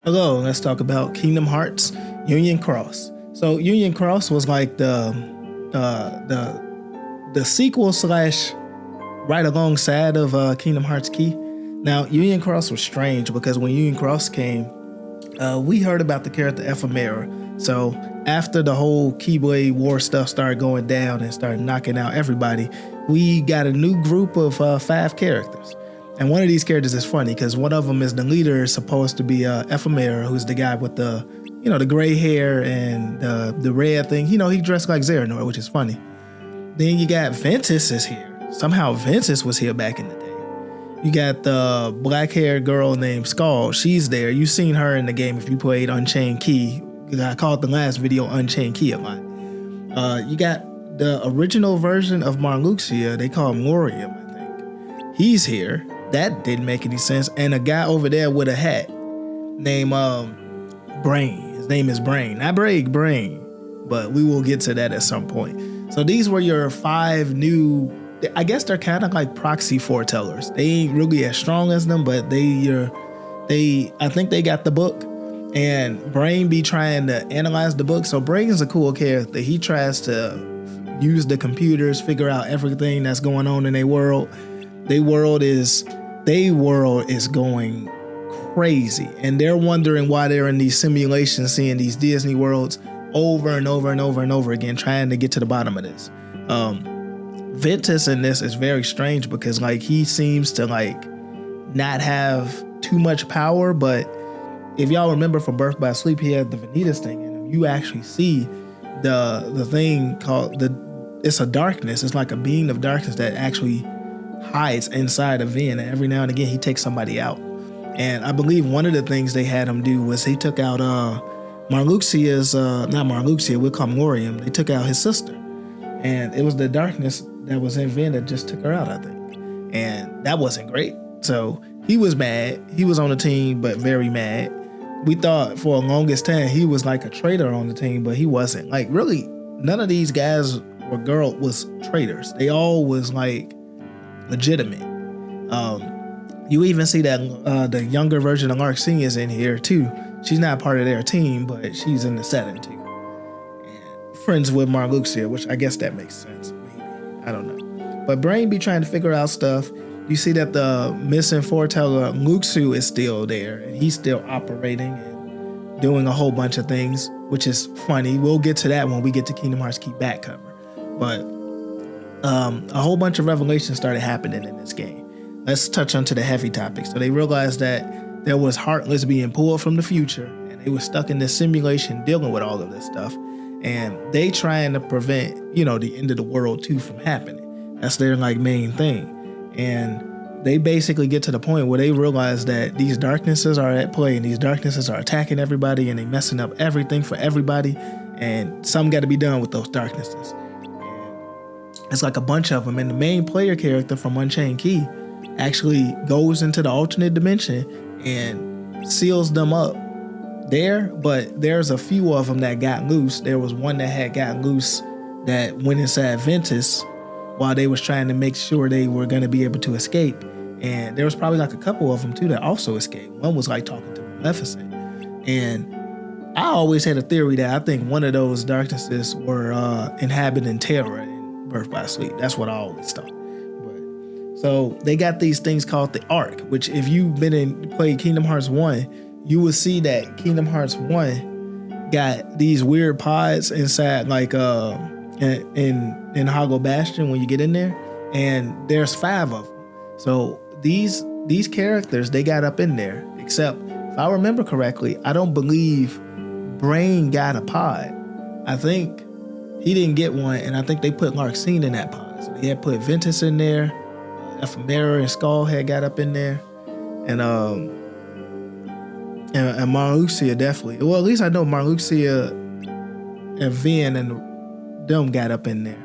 Hello, let's talk about Kingdom Hearts Union Cross. So Union Cross was like the sequel slash right alongside of Kingdom Hearts Key. Now Union Cross was strange because when Union Cross came, we heard about the character Ephemera. So after the whole Keyblade War stuff started going down and started knocking out everybody, we got a new group of 5 characters. And one of these characters is funny because one of them is the leader, supposed to be Ephemera, who's the guy with the gray hair and the red thing. He dressed like Xehanort, which is funny. Then you got Ventus is here. Somehow Ventus was here back in the day. You got the black-haired girl named Skull. She's there. You've seen her in the game if you played Unchained Key. I called the last video Unchained Key a lot. You got the original version of Marluxia. They call him Lorium, I think. He's here. That didn't make any sense. And a guy over there with a hat named Brain. His name is Brain. Not Brain. But we will get to that at some point. So these were your 5 new, I guess they're kind of like proxy foretellers. They ain't really as strong as them, but I think they got the book. And Brain be trying to analyze the book. So Brain is a cool character. He tries to use the computers, figure out everything that's going on in their world. Their world is going crazy, and they're wondering why they're in these simulations, seeing these Disney worlds over and over and over and over again, trying to get to the bottom of this. Ventus in this is very strange because he seems to not have too much power, but if y'all remember from Birth by Sleep, he had the Vanitas thing in him. You actually see the thing called it's a darkness. It's like a being of darkness that actually hides inside of Vin, and every now and again he takes somebody out. And I believe one of the things they had him do was he took out Marluxia's not Marluxia, we'll call him Lorium. They took out his sister, and it was the darkness that was in Vin that just took her out, I think. And that wasn't great. So he was mad. He was on the team, but very mad. We thought for a longest time he was like a traitor on the team, but he wasn't. Really, none of these guys or girl was traitors. They all was legitimate. You even see that the younger version of Larxene is in here too. She's not part of their team, but she's in the setting too. And friends with Marluxia, which I guess that makes sense. Maybe. I don't know. But Brain be trying to figure out stuff. You see that the missing foreteller Luxu is still there, and he's still operating and doing a whole bunch of things, which is funny. We'll get to that when we get to Kingdom Hearts Key back cover. But a whole bunch of revelations started happening in this game. Let's touch onto the heavy topics. So they realized that there was Heartless being pulled from the future, and they were stuck in this simulation dealing with all of this stuff. And they trying to prevent, the end of the world too from happening. That's their main thing. And they basically get to the point where they realize that these darknesses are at play, and these darknesses are attacking everybody, and they messing up everything for everybody. And something got to be done with those darknesses. It's a bunch of them, and the main player character from Unchained Key actually goes into the alternate dimension and seals them up there, but there's a few of them that got loose. There was one that had got loose that went inside Ventus while they was trying to make sure they were going to be able to escape, and there was probably a couple of them too that also escaped. One was talking to Maleficent, and I always had a theory that I think one of those darknesses were inhabiting Terra Birth by Sleep. That's what I always thought. So they got these things called the Ark, which if you've played Kingdom Hearts 1, you will see that Kingdom Hearts 1 got these weird pods inside in Hollow Bastion when you get in there, and there's 5 of them. So these characters, they got up in there, except if I remember correctly, I don't believe Brain got a pod. I think he didn't get one, and I think they put Larxene in that pod. So they had put Ventus in there, Ephemera and Skull had got up in there, and Marluxia definitely. Well, at least I know Marluxia and Vin and them got up in there.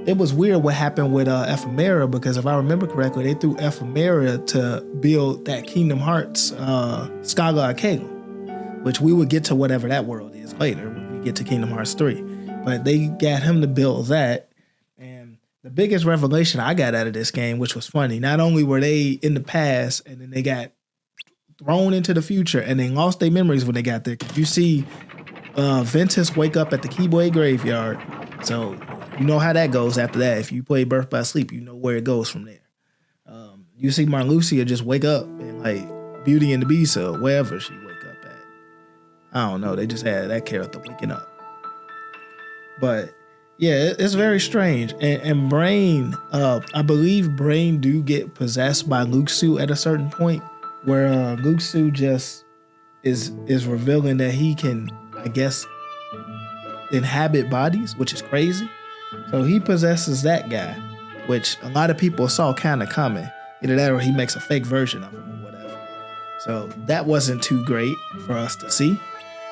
It was weird what happened with Ephemera, because if I remember correctly, they threw Ephemera to build that Kingdom Hearts Scholar Caleb, which we would get to whatever that world is later when we get to Kingdom Hearts 3. But they got him to build that. And the biggest revelation I got out of this game, which was funny, not only were they in the past and then they got thrown into the future and they lost their memories when they got there. You see Ventus wake up at the Keyblade graveyard. So you know how that goes after that. If you play Birth by Sleep, you know where it goes from there. You see Marluxia just wake up and like Beauty and the Beast or wherever she wake up at. I don't know. They just had that character waking up. But yeah, it's very strange. And Brain, I believe Brain do get possessed by Luxu at a certain point where Luxu just is revealing that he can, I guess, inhabit bodies, which is crazy. So he possesses that guy, which a lot of people saw kind of coming. Either that or he makes a fake version of him or whatever. So that wasn't too great for us to see.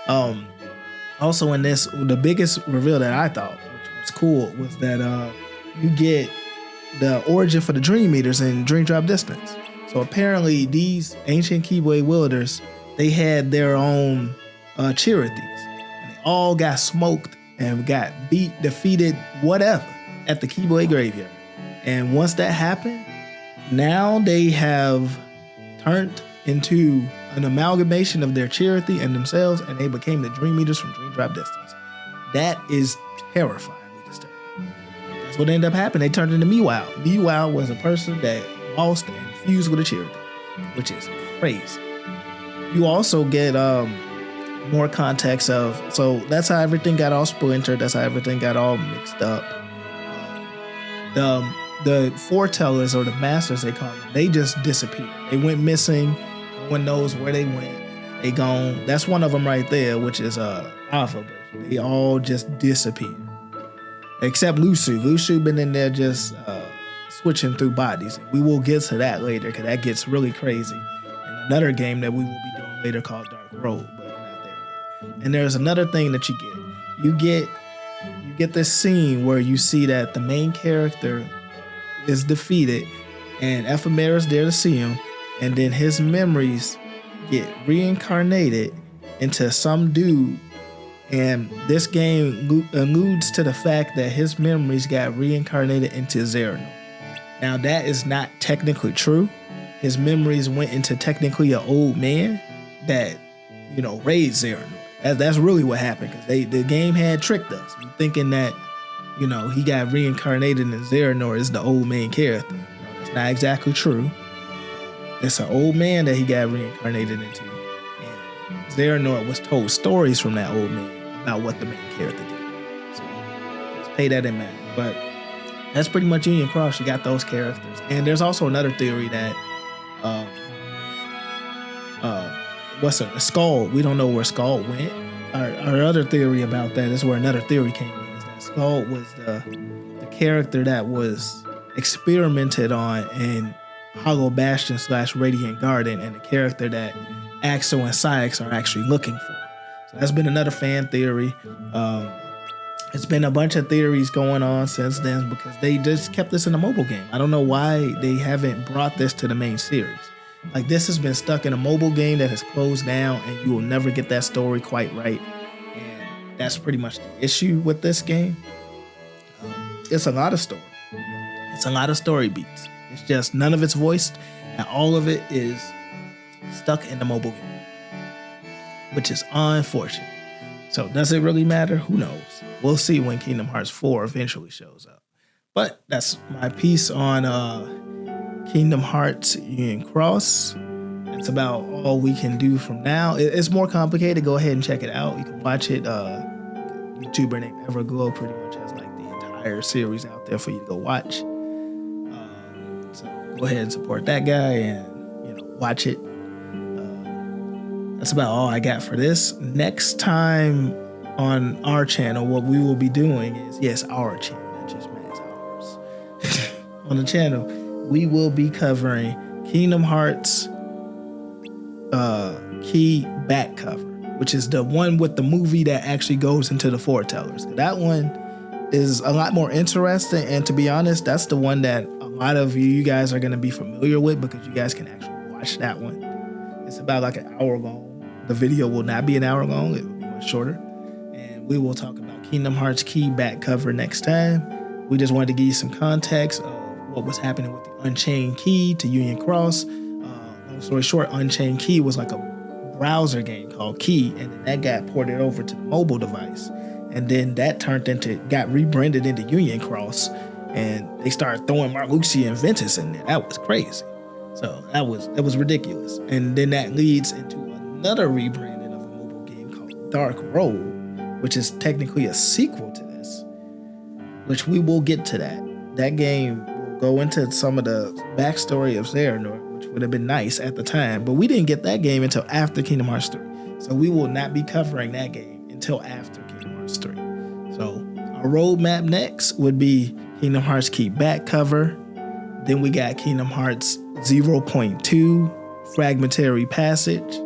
Also in this, the biggest reveal that I thought, which was cool, was that you get the origin for the Dream Eaters in Dream Drop Distance. So apparently these ancient Keyblade wielders, they had their own Chirities. And they all got smoked and got beat, defeated, whatever, at the Keyblade graveyard. And once that happened, now they have turned into an amalgamation of their Charity and themselves, and they became the Dream Eaters from Dream Drop Distance. That is terrifyingly disturbing. That's what ended up happening. They turned into Meow. Meow was a person that lost and fused with a Charity, which is crazy. You also get more context of, so that's how everything got all splintered. That's how everything got all mixed up. The foretellers, or the masters they call them, they just disappeared. They went missing. No one knows where they went. They gone. That's one of them right there, which is Alpha. They all just disappeared. Except Luxu. Luxu been in there just switching through bodies. We will get to that later because that gets really crazy. In another game that we will be doing later called Dark Road, but we're not there yet. And there's another thing that you get. You get this scene where you see that the main character is defeated and Ephemera's there to see him, and then his memories get reincarnated into some dude, and this game alludes to the fact that his memories got reincarnated into Xehanort. Now that is not technically true. His memories went into technically an old man that, raised Xehanort. That's really what happened, because the game had tricked us thinking that he got reincarnated in Xehanort is the old main character. It's not exactly true. It's an old man that he got reincarnated into. And Xehanort was told stories from that old man about what the main character did. So let's pay that in mind. But that's pretty much Union Cross. You got those characters. And there's also another theory that Skull, we don't know where Skull went. Our other theory about that is where another theory came in. Skull was the character that was experimented on in Hollow Bastion / Radiant Garden, and the character that Axel and Syx are actually looking for. So that's been another fan theory. It's been a bunch of theories going on since then because they just kept this in a mobile game. I don't know why they haven't brought this to the main series. Like, this has been stuck in a mobile game that has closed down, and you will never get that story quite right. That's pretty much the issue with this game. It's a lot of story. It's a lot of story beats. It's just none of it's voiced, and all of it is stuck in the mobile game, which is unfortunate. So does it really matter? Who knows? We'll see when Kingdom Hearts 4 eventually shows up. But that's my piece on Kingdom Hearts Union Cross. It's about all we can do from now. It's more complicated. Go ahead and check it out. You can watch it. YouTuber named Everglow pretty much has like the entire series out there for you to go watch. So go ahead and support that guy and watch it. That's about all I got for this. Next time on our channel, what we will be doing is, yes, our channel, not just mine, it's ours. On the channel, we will be covering Kingdom Hearts Key back cover, which is the one with the movie that actually goes into the foretellers. That one is a lot more interesting, and to be honest, that's the one that a lot of you guys are going to be familiar with because you guys can actually watch that one. It's about like an hour long. The video will not be an hour long. It will be much shorter, and we will talk about Kingdom Hearts Key back cover next time. We just wanted to give you some context of what was happening with the Unchained Key to Union Cross. long story short, Unchained Key was like a browser game called Key, and then that got ported over to the mobile device, and then that got rebranded into Union Cross, and they started throwing Marluxia and Ventus in there. That was crazy. So that was ridiculous. And then that leads into another rebranding of a mobile game called Dark Road, which is technically a sequel to this, which we will get to that. That game will go into some of the backstory of Xehanort, which would have been nice at the time, but we didn't get that game until after Kingdom Hearts 3. So we will not be covering that game until after Kingdom Hearts 3. So our roadmap next would be Kingdom Hearts Key back cover. Then we got Kingdom Hearts 0.2 Fragmentary Passage.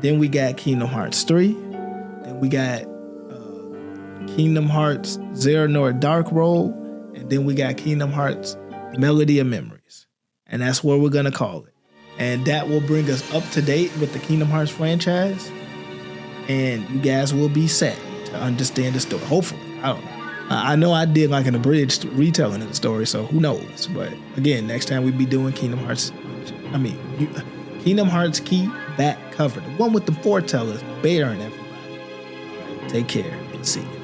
Then we got Kingdom Hearts 3. Then we got Kingdom Hearts Xehanort Dark Road. And then we got Kingdom Hearts Melody of Memories. And that's what we're going to call it. And that will bring us up to date with the Kingdom Hearts franchise. And you guys will be set to understand the story. Hopefully. I don't know. I know I did like an abridged retelling of the story, so who knows? But again, next time we be doing Kingdom Hearts Key back cover. The one with the foretellers, Bear and everybody. All right, take care and see you.